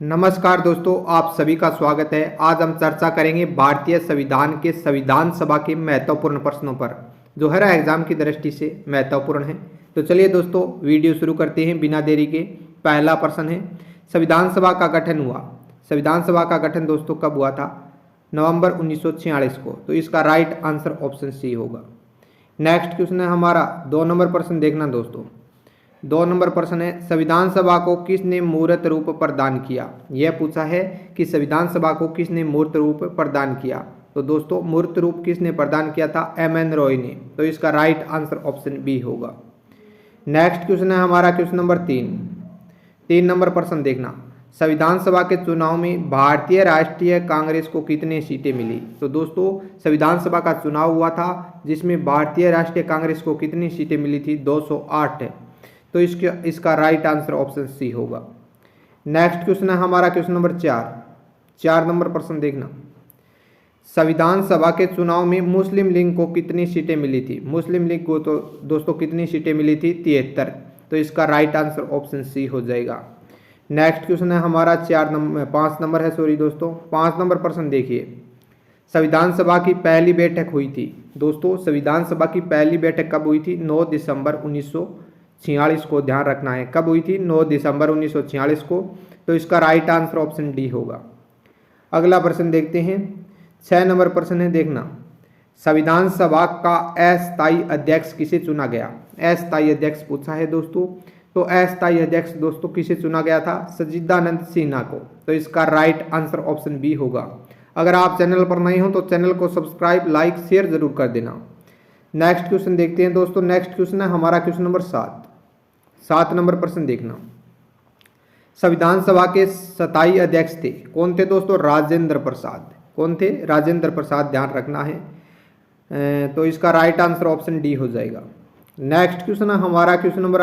नमस्कार दोस्तों, आप सभी का स्वागत है। आज हम चर्चा करेंगे भारतीय संविधान के संविधान सभा के महत्वपूर्ण प्रश्नों पर, जो हर एग्जाम की दृष्टि से महत्वपूर्ण है। तो चलिए दोस्तों, वीडियो शुरू करते हैं बिना देरी के। पहला प्रश्न है, संविधान सभा का गठन हुआ। संविधान सभा का गठन दोस्तों कब हुआ था? नवंबर 1946 को। तो इसका राइट आंसर ऑप्शन सी होगा। नेक्स्ट क्वेश्चन है हमारा 2 नंबर प्रश्न देखना दोस्तों। 2 नंबर प्रश्न है, संविधान सभा को किसने मूर्त रूप प्रदान किया? यह पूछा है कि संविधान सभा को किसने मूर्त रूप प्रदान किया। तो दोस्तों मूर्त रूप किसने प्रदान किया था? एम.एन. रॉय ने। तो इसका राइट आंसर ऑप्शन बी होगा। नेक्स्ट क्वेश्चन है हमारा क्वेश्चन नंबर 3 नंबर प्रश्न देखना। संविधान सभा के चुनाव में भारतीय राष्ट्रीय कांग्रेस को कितनी सीटें मिली? तो दोस्तों संविधान सभा का चुनाव हुआ था जिसमें भारतीय राष्ट्रीय कांग्रेस को कितनी सीटें मिली थी? 208 है। तो इसका राइट आंसर ऑप्शन सी होगा। नेक्स्ट क्वेश्चन है हमारा क्वेश्चन नंबर 4 नंबर प्रश्न देखना। संविधान सभा के चुनाव में मुस्लिम लीग को कितनी सीटें मिली थी? मुस्लिम लीग को तो दोस्तों कितनी सीटें मिली थी? 73। तो इसका राइट आंसर ऑप्शन सी हो जाएगा। नेक्स्ट क्वेश्चन है हमारा 5 नंबर है, सॉरी दोस्तों 5 नंबर प्रश्न देखिए। संविधान सभा की पहली बैठक हुई थी। दोस्तों संविधान सभा की पहली बैठक कब हुई थी? 9 दिसंबर 1946 को। ध्यान रखना है कब हुई थी? 9 दिसंबर 1946 को। तो इसका राइट आंसर ऑप्शन डी होगा। अगला प्रश्न देखते हैं। 6 नंबर प्रश्न है देखना। संविधान सभा का अस्थायी अध्यक्ष किसे चुना गया? अस्थायी अध्यक्ष पूछा है दोस्तों। तो अस्थायी अध्यक्ष दोस्तों किसे चुना गया था? सच्चिदानंद सिन्हा को। तो इसका राइट आंसर ऑप्शन बी होगा। अगर आप चैनल पर नए हो तो चैनल को सब्सक्राइब, लाइक, शेयर जरूर कर देना। नेक्स्ट क्वेश्चन देखते हैं दोस्तों। नेक्स्ट क्वेश्चन है हमारा क्वेश्चन नंबर 7 नंबर प्रश्न देखना। संविधान सभा के स्थायी अध्यक्ष थे, कौन थे दोस्तों? राजेंद्र प्रसाद। कौन थे? राजेंद्र प्रसाद। ध्यान रखना है। तो इसका राइट आंसर ऑप्शन डी हो जाएगा। नेक्स्ट क्वेश्चन है हमारा क्वेश्चन नंबर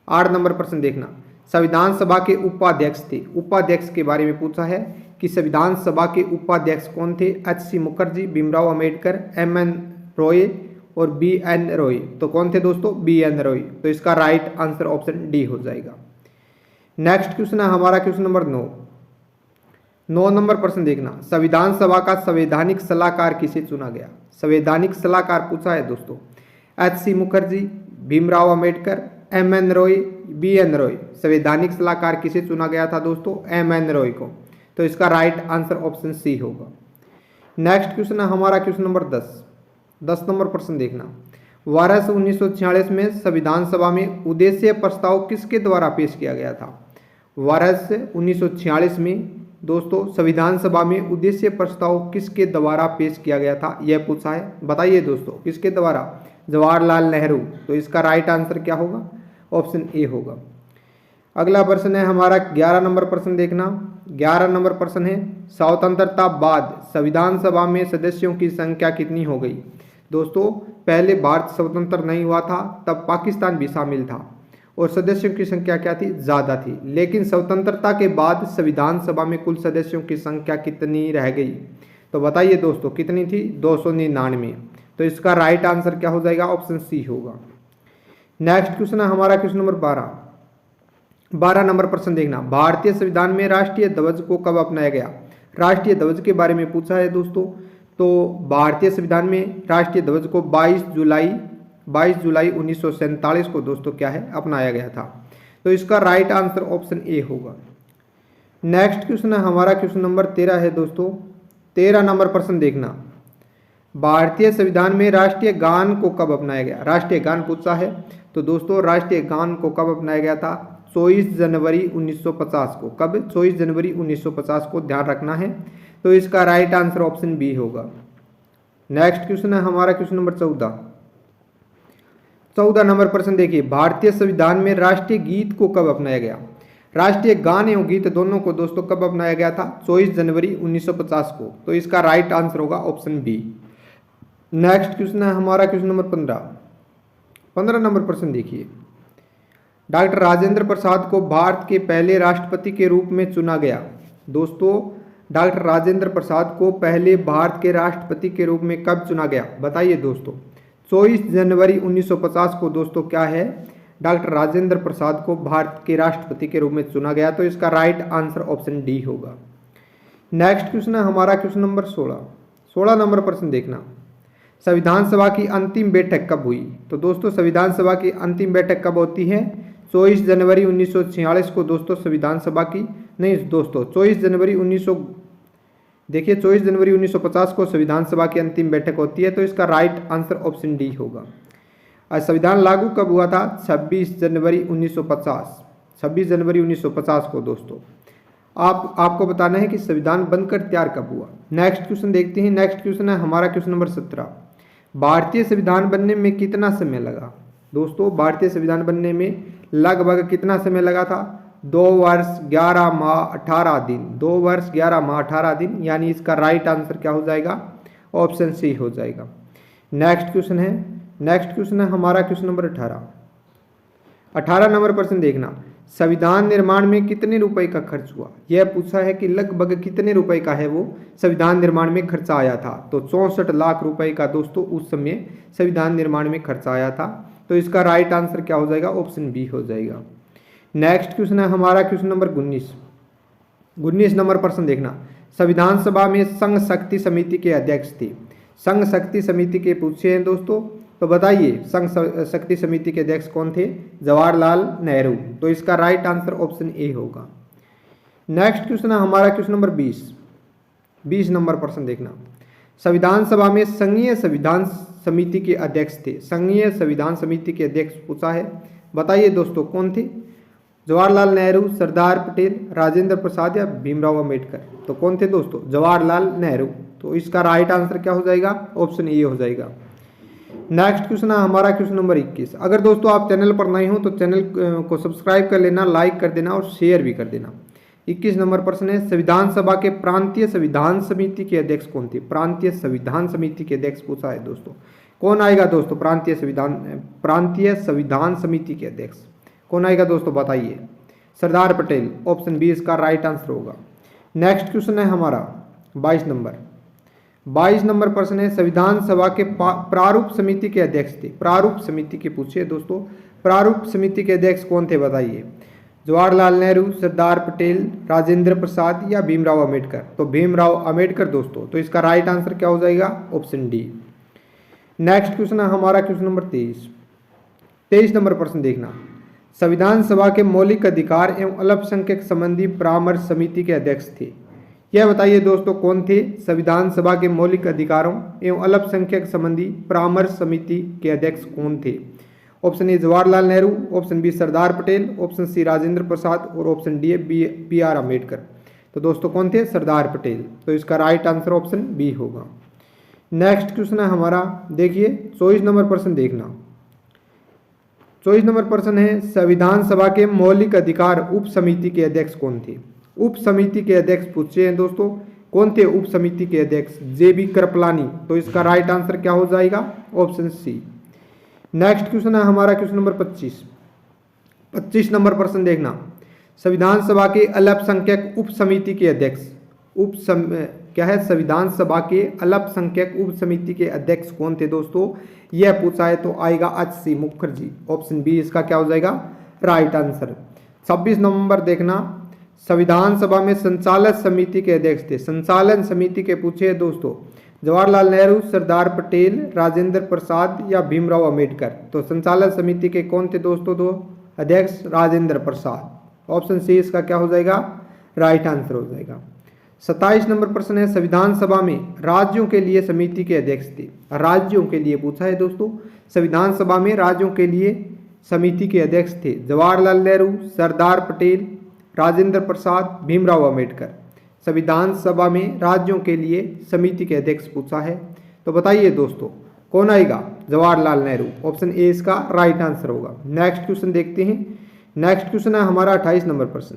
8 नंबर प्रश्न देखना। संविधान सभा के उपाध्यक्ष थे। उपाध्यक्ष के बारे में पूछा है कि संविधान सभा के उपाध्यक्ष कौन थे? एच.सी. मुखर्जी, भीमराव अंबेडकर, एम.एन. रॉय और बी.एन. रॉय। तो कौन थे दोस्तों? बी.एन. रॉय। तो इसका राइट आंसर ऑप्शन डी हो जाएगा। नेक्स्ट क्वेश्चन है हमारा क्वेश्चन नंबर 9 नंबर प्रश्न देखना। संविधान सभा का संवैधानिक सलाहकार किसे चुना गया? संवैधानिक सलाहकार पूछा है दोस्तों। एच.सी. मुखर्जी, भीमराव अंबेडकर, एम.एन. रॉय, बी.एन. रॉय। संवैधानिक सलाहकार किसे चुना गया था दोस्तों? एम.एन. रॉय को। तो इसका राइट आंसर ऑप्शन सी होगा। नेक्स्ट क्वेश्चन है हमारा क्वेश्चन नंबर 10 नंबर प्रश्न देखना। वर्ष 1946 में संविधान सभा में उद्देश्य प्रस्ताव किसके द्वारा पेश किया गया था? वर्ष 1946 में दोस्तों संविधान सभा में उद्देश्य प्रस्ताव किसके द्वारा पेश किया गया था? यह पूछा है। बताइए दोस्तों किसके द्वारा? जवाहरलाल नेहरू। तो इसका राइट आंसर क्या होगा? ऑप्शन ए होगा। अगला प्रश्न है हमारा 11 नंबर प्रश्न देखना। 11 नंबर प्रश्न है, स्वतंत्रता बाद संविधान सभा में सदस्यों की संख्या कितनी हो गई? दोस्तों पहले भारत स्वतंत्र नहीं हुआ था, तब पाकिस्तान भी शामिल था और सदस्यों की संख्या क्या थी? ज़्यादा थी। लेकिन स्वतंत्रता के बाद संविधान सभा में कुल सदस्यों की संख्या कितनी रह गई? तो बताइए दोस्तों कितनी थी? 299। तो इसका राइट आंसर क्या हो जाएगा? ऑप्शन सी होगा। नेक्स्ट क्वेश्चन है हमारा क्वेश्चन नंबर 12 नंबर प्रश्न देखना। भारतीय संविधान में राष्ट्रीय ध्वज को कब अपनाया गया? राष्ट्रीय ध्वज के बारे में पूछा है दोस्तों। तो भारतीय संविधान में राष्ट्रीय ध्वज को 22 जुलाई 1947 को दोस्तों क्या है? अपनाया गया था। तो इसका राइट आंसर ऑप्शन ए होगा। नेक्स्ट क्वेश्चन है हमारा क्वेश्चन नंबर 13 है दोस्तों। 13 नंबर प्रश्न देखना। भारतीय संविधान में राष्ट्रीय गान को कब अपनाया गया? राष्ट्रीय गान पूछा है। तो दोस्तों राष्ट्रीय गान को कब अपनाया गया था? 24 जनवरी 1950 को। कब? 24 जनवरी 1950 को। ध्यान रखना है। तो इसका राइट आंसर ऑप्शन बी होगा। नेक्स्ट क्वेश्चन है हमारा क्वेश्चन नंबर 14 नंबर प्रश्न देखिए। भारतीय संविधान में राष्ट्रीय गीत को कब अपनाया गया? राष्ट्रीय गान एवं गीत दोनों को दोस्तों कब अपनाया गया था? 24 जनवरी 1950 को। तो इसका राइट आंसर होगा ऑप्शन बी। नेक्स्ट क्वेश्चन है हमारा क्वेश्चन नंबर 15 नंबर प्रश्न देखिए। डॉक्टर राजेंद्र प्रसाद को भारत के पहले राष्ट्रपति के रूप में चुना गया। दोस्तों डॉक्टर राजेंद्र प्रसाद को पहले भारत के राष्ट्रपति के रूप में कब चुना गया? बताइए दोस्तों। 24 जनवरी 1950 को दोस्तों क्या है? डॉक्टर राजेंद्र प्रसाद को भारत के राष्ट्रपति के रूप में चुना गया? तो इसका राइट आंसर ऑप्शन डी होगा। नेक्स्ट क्वेश्चन है हमारा क्वेश्चन नंबर 16 नंबर प्रश्न देखना, संविधान सभा की अंतिम बैठक कब हुई? तो दोस्तों संविधान सभा की अंतिम बैठक कब होती है? 24 जनवरी 1946 को दोस्तों संविधान सभा की, नहीं दोस्तों 24 जनवरी 1950 को संविधान सभा की अंतिम बैठक होती है। तो इसका राइट आंसर ऑप्शन डी होगा। और संविधान लागू कब हुआ था? 26 जनवरी 1950 को दोस्तों। आपको बताना है कि संविधान बनकर तैयार कब हुआ। नेक्स्ट क्वेश्चन देखते हैं। नेक्स्ट क्वेश्चन है हमारा क्वेश्चन नंबर 17, भारतीय संविधान बनने में कितना समय लगा? दोस्तों भारतीय संविधान बनने में लगभग कितना समय लगा था? 2 वर्ष 11 माह 18 दिन। 2 वर्ष 11 माह 18 दिन, यानी इसका राइट आंसर क्या हो जाएगा? ऑप्शन सी हो जाएगा। नेक्स्ट क्वेश्चन है हमारा क्वेश्चन नंबर 18 नंबर प्रश्न देखना, संविधान निर्माण में कितने रुपए का खर्च हुआ? यह पूछा है कि लगभग कितने रुपए का है वो संविधान निर्माण में खर्चा आया था। तो 64 लाख रुपए का दोस्तों उस समय संविधान निर्माण में खर्चा आया था। तो इसका राइट आंसर क्या हो जाएगा? ऑप्शन बी हो जाएगा। नेक्स्ट क्वेश्चन है हमारा क्वेश्चन नंबर 19 नंबर प्रश्न देखना, संविधान सभा में संघ शक्ति समिति के अध्यक्ष थे। संघ शक्ति समिति के पूछे हैं दोस्तों, तो बताइए संघ शक्ति समिति के अध्यक्ष कौन थे? जवाहरलाल नेहरू। तो इसका राइट आंसर ऑप्शन ए होगा। नेक्स्ट क्वेश्चन है हमारा क्वेश्चन नंबर 20 नंबर प्रश्न देखना, संविधान सभा में संघीय संविधान समिति के अध्यक्ष थे। संघीय संविधान समिति के अध्यक्ष पूछा है, बताइए दोस्तों कौन थे? जवाहरलाल नेहरू, सरदार पटेल, राजेंद्र प्रसाद या भीमराव अम्बेडकर? तो कौन थे दोस्तों? जवाहरलाल नेहरू। तो इसका राइट आंसर क्या हो जाएगा? ऑप्शन ए हो जाएगा। नेक्स्ट क्वेश्चन है हमारा क्वेश्चन नंबर 21। अगर दोस्तों आप चैनल पर नए हो तो चैनल को सब्सक्राइब कर लेना, लाइक कर देना और शेयर भी कर देना। 21 नंबर प्रश्न है, संविधान सभा के प्रांतीय संविधान समिति के अध्यक्ष कौन थे? प्रांतीय संविधान समिति के अध्यक्ष पूछा है दोस्तों। कौन आएगा दोस्तों प्रांतीय संविधान समिति के अध्यक्ष? कौन आएगा दोस्तों बताइए? सरदार पटेल। ऑप्शन बी इसका राइट आंसर होगा। नेक्स्ट क्वेश्चन है हमारा 22 नंबर प्रश्न है, संविधान सभा के प्रारूप समिति के अध्यक्ष थे। प्रारूप समिति के पूछे दोस्तों, प्रारूप समिति के अध्यक्ष कौन थे बताइए? जवाहरलाल नेहरू, सरदार पटेल, राजेंद्र प्रसाद या भीमराव अम्बेडकर? तो भीमराव अम्बेडकर दोस्तों। तो इसका राइट आंसर क्या हो जाएगा? Option D. नेक्स्ट क्वेश्चन है हमारा क्वेश्चन नंबर 23 नंबर प्रश्न देखना, संविधान सभा के मौलिक अधिकार एवं अल्पसंख्यक संबंधी परामर्श समिति के अध्यक्ष थे। यह बताइए दोस्तों कौन थे? संविधान सभा के मौलिक अधिकारों एवं अल्पसंख्यक संबंधी परामर्श समिति के अध्यक्ष कौन थे? Option A Jawaharlal Nehru, option B Sardar Patel, option C Rajendra Prasad और option D B R Ambedkar. तो दोस्तों कौन थे? सरदार पटेल। तो इसका राइट आंसर ऑप्शन बी होगा। नेक्स्ट क्वेश्चन है हमारा, देखिए 24 नंबर प्रश्न देखना। 24 नंबर प्रश्न है, संविधान सभा के मौलिक अधिकार उप समिति के अध्यक्ष कौन थे? उप समिति के अध्यक्ष पूछे हैं दोस्तों, कौन थे उप समिति के अध्यक्ष? JB कृपलानी। तो इसका राइट आंसर क्या हो जाएगा? Option C. नेक्स्ट क्वेश्चन है हमारा क्वेश्चन नंबर 25 नंबर प्रश्न देखना, संविधान सभा के अल्पसंख्यक उप समिति के अध्यक्ष क्या है? संविधान सभा के अल्पसंख्यक उप समिति के अध्यक्ष कौन थे दोस्तों? यह पूछा है तो आएगा HC मुखर्जी। ऑप्शन बी इसका क्या हो जाएगा? Right answer. 26 नंबर देखना, संविधान सभा में संचालन समिति के अध्यक्ष थे। संचालन समिति के पूछे दोस्तों, जवाहरलाल नेहरू, सरदार पटेल, राजेंद्र प्रसाद या भीमराव अम्बेडकर? तो संचालन समिति के कौन थे दोस्तों? दो अध्यक्ष राजेंद्र प्रसाद। ऑप्शन सी इसका क्या हो जाएगा? राइट आंसर हो जाएगा। 27 नंबर प्रश्न है, संविधान सभा में राज्यों के लिए समिति के अध्यक्ष थे। राज्यों के लिए पूछा है दोस्तों, संविधान सभा में राज्यों के लिए समिति के अध्यक्ष थे जवाहरलाल नेहरू, सरदार पटेल, राजेंद्र प्रसाद, भीमराव अम्बेडकर। संविधान सभा में राज्यों के लिए समिति के अध्यक्ष पूछा है, तो बताइए दोस्तों कौन आएगा? जवाहरलाल नेहरू। ऑप्शन ए इसका राइट आंसर होगा। नेक्स्ट क्वेश्चन देखते हैं। नेक्स्ट क्वेश्चन है हमारा 28 नंबर प्रश्न,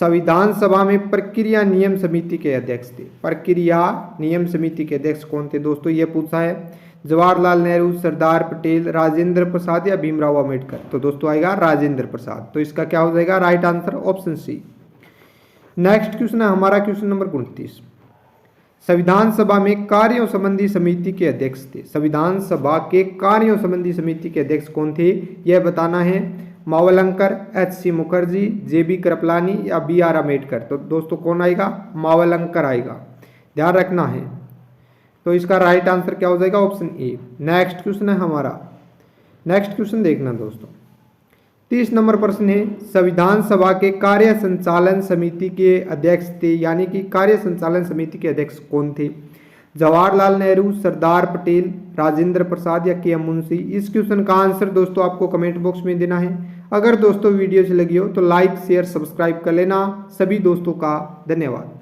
संविधान सभा में प्रक्रिया नियम समिति के अध्यक्ष थे। प्रक्रिया नियम समिति के अध्यक्ष कौन थे दोस्तों? ये पूछा है जवाहरलाल नेहरू, सरदार पटेल, राजेंद्र प्रसाद या भीमराव अम्बेडकर? तो दोस्तों आएगा राजेंद्र प्रसाद। तो इसका क्या हो जाएगा? Right answer option C. Next question है हमारा क्वेश्चन नंबर 29, संविधान सभा में कार्यों संबंधी समिति के अध्यक्ष थे। संविधान सभा के कार्यों संबंधी समिति के अध्यक्ष कौन थे, यह बताना है। मावलंकर, H.C. मुखर्जी, J.B. कृपलानी या B.R. अम्बेडकर। तो दोस्तों कौन आएगा, मावलंकर आएगा, ध्यान रखना है। तो इसका राइट आंसर क्या हो जाएगा, ऑप्शन ए। नेक्स्ट क्वेश्चन है हमारा, नेक्स्ट क्वेश्चन देखना दोस्तों। 30 नंबर प्रश्न है, संविधान सभा के कार्य संचालन समिति के अध्यक्ष थे, यानी कि कार्य संचालन समिति के अध्यक्ष कौन थे। जवाहरलाल नेहरू, सरदार पटेल, राजेंद्र प्रसाद या के.एम. मुंशी। इस क्वेश्चन का आंसर दोस्तों आपको कमेंट बॉक्स में देना है। अगर दोस्तों वीडियो अच्छी लगी हो तो लाइक शेयर सब्सक्राइब कर लेना। सभी दोस्तों का धन्यवाद।